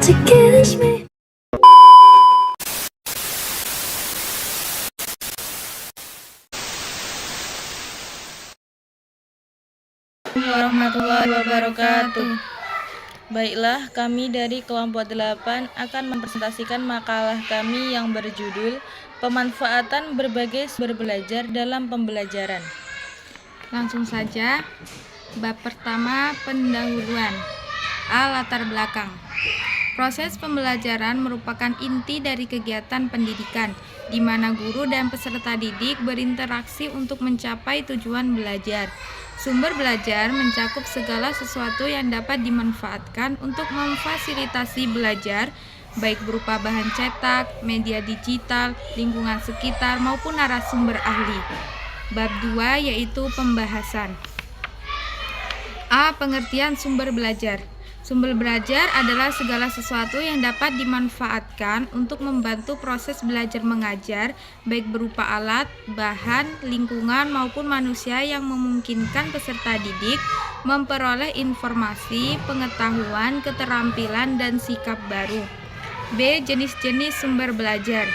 to kiss me. Warahmatullahi wabarakatuh. Baiklah, kami dari kelompok 8 akan mempresentasikan makalah kami yang berjudul Pemanfaatan Berbagai Sumber Belajar dalam Pembelajaran. Langsung saja, bab pertama, pendahuluan. Latar belakang. Proses pembelajaran merupakan inti dari kegiatan pendidikan, di mana guru dan peserta didik berinteraksi untuk mencapai tujuan belajar. Sumber belajar mencakup segala sesuatu yang dapat dimanfaatkan untuk memfasilitasi belajar, baik berupa bahan cetak, media digital, lingkungan sekitar, maupun narasumber ahli. Bab 2 yaitu pembahasan. Pengertian sumber belajar. Sumber belajar adalah segala sesuatu yang dapat dimanfaatkan untuk membantu proses belajar mengajar, baik berupa alat, bahan, lingkungan, maupun manusia yang memungkinkan peserta didik memperoleh informasi, pengetahuan, keterampilan, dan sikap baru. B. Jenis-jenis sumber belajar.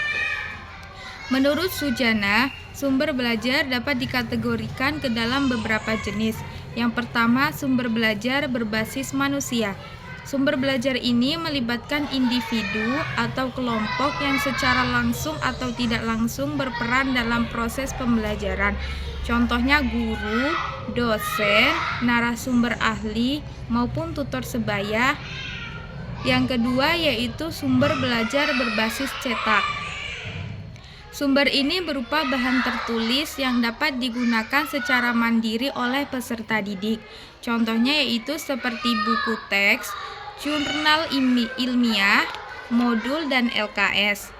Menurut Sujana, sumber belajar dapat dikategorikan ke dalam beberapa jenis. Yang pertama, sumber belajar berbasis manusia. Sumber belajar ini melibatkan individu atau kelompok yang secara langsung atau tidak langsung berperan dalam proses pembelajaran. Contohnya guru, dosen, narasumber ahli, maupun tutor sebaya. Yang kedua yaitu sumber belajar berbasis cetak. Sumber ini berupa bahan tertulis yang dapat digunakan secara mandiri oleh peserta didik. Contohnya yaitu seperti buku teks, jurnal ilmiah, modul, dan LKS.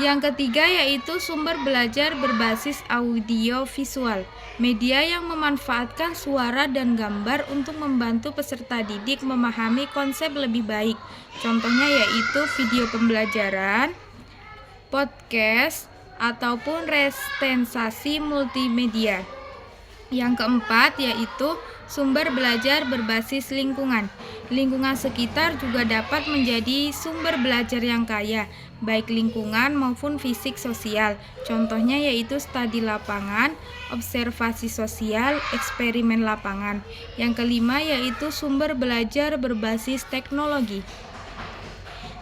Yang ketiga yaitu sumber belajar berbasis audio visual, media yang memanfaatkan suara dan gambar untuk membantu peserta didik memahami konsep lebih baik. Contohnya yaitu video pembelajaran, podcast, ataupun representasi multimedia. Yang keempat yaitu sumber belajar berbasis lingkungan. Lingkungan sekitar juga dapat menjadi sumber belajar yang kaya, baik lingkungan maupun fisik sosial. Contohnya yaitu studi lapangan, observasi sosial, eksperimen lapangan. Yang kelima yaitu sumber belajar berbasis teknologi.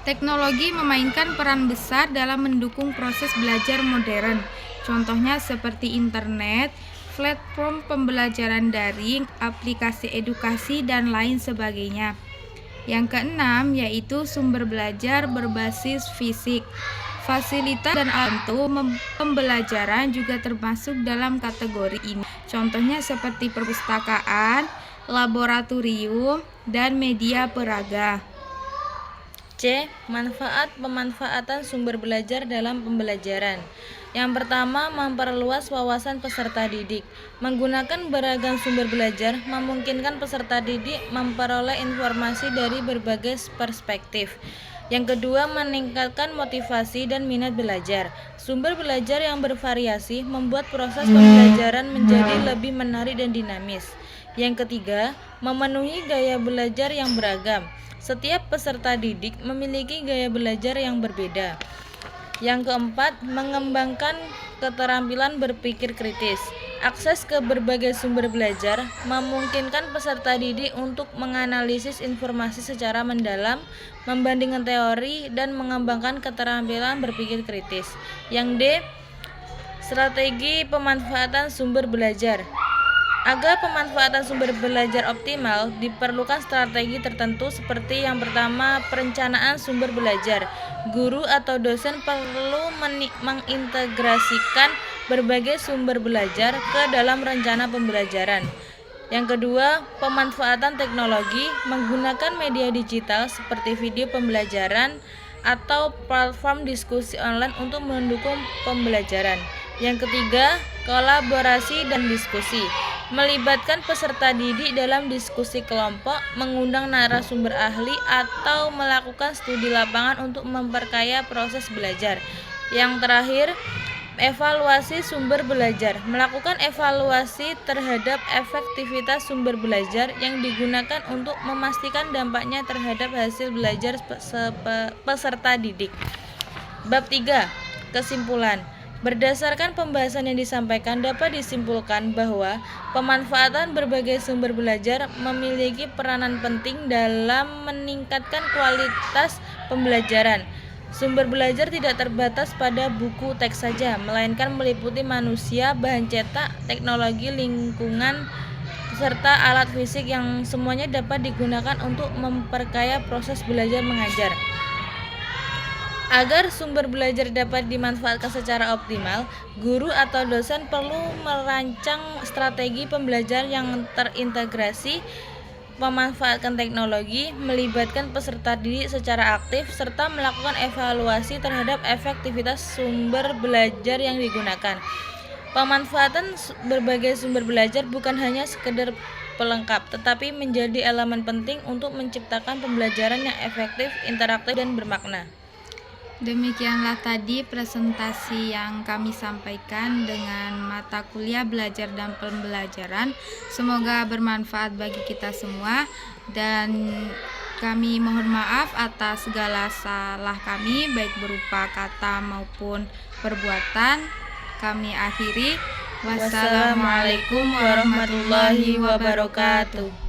Teknologi memainkan peran besar dalam mendukung proses belajar modern. Contohnya seperti internet, platform pembelajaran daring, aplikasi edukasi, dan lain sebagainya. Yang keenam yaitu sumber belajar berbasis fisik. Fasilitas dan alat pembelajaran juga termasuk dalam kategori ini. Contohnya seperti perpustakaan, laboratorium, dan media peraga. C. Pemanfaatan sumber belajar dalam pembelajaran. Yang pertama, memperluas wawasan peserta didik. Menggunakan beragam sumber belajar memungkinkan peserta didik memperoleh informasi dari berbagai perspektif. Yang kedua, meningkatkan motivasi dan minat belajar. Sumber belajar yang bervariasi membuat proses pembelajaran menjadi lebih menarik dan dinamis. Yang ketiga, memenuhi gaya belajar yang beragam. Setiap peserta didik memiliki gaya belajar yang berbeda. Yang keempat, mengembangkan keterampilan berpikir kritis. Akses ke berbagai sumber belajar memungkinkan peserta didik untuk menganalisis informasi secara mendalam, membandingkan teori, dan mengembangkan keterampilan berpikir kritis. Yang D, strategi pemanfaatan sumber belajar. Agar pemanfaatan sumber belajar optimal, diperlukan strategi tertentu seperti yang pertama, perencanaan sumber belajar. Guru atau dosen perlu mengintegrasikan berbagai sumber belajar ke dalam rencana pembelajaran. Yang kedua, pemanfaatan teknologi menggunakan media digital seperti video pembelajaran atau platform diskusi online untuk mendukung pembelajaran. Yang ketiga, kolaborasi dan diskusi. Melibatkan peserta didik dalam diskusi kelompok, mengundang narasumber ahli, atau melakukan studi lapangan untuk memperkaya proses belajar. Yang terakhir, Evaluasi sumber belajar. Melakukan evaluasi terhadap efektivitas sumber belajar yang digunakan untuk memastikan dampaknya terhadap hasil belajar peserta didik. Bab 3. Kesimpulan. Berdasarkan pembahasan yang disampaikan, dapat disimpulkan bahwa pemanfaatan berbagai sumber belajar memiliki peranan penting dalam meningkatkan kualitas pembelajaran. Sumber belajar tidak terbatas pada buku teks saja, melainkan meliputi manusia, bahan cetak, teknologi, lingkungan, serta alat fisik yang semuanya dapat digunakan untuk memperkaya proses belajar mengajar. Agar sumber belajar dapat dimanfaatkan secara optimal, guru atau dosen perlu merancang strategi pembelajaran yang terintegrasi, memanfaatkan teknologi, melibatkan peserta didik secara aktif, serta melakukan evaluasi terhadap efektivitas sumber belajar yang digunakan. Pemanfaatan berbagai sumber belajar bukan hanya sekedar pelengkap, tetapi menjadi elemen penting untuk menciptakan pembelajaran yang efektif, interaktif, dan bermakna. Demikianlah tadi presentasi yang kami sampaikan dengan mata kuliah belajar dan pembelajaran. Semoga bermanfaat bagi kita semua, dan kami mohon maaf atas segala salah kami baik berupa kata maupun perbuatan. Kami akhiri. Wassalamualaikum warahmatullahi wabarakatuh.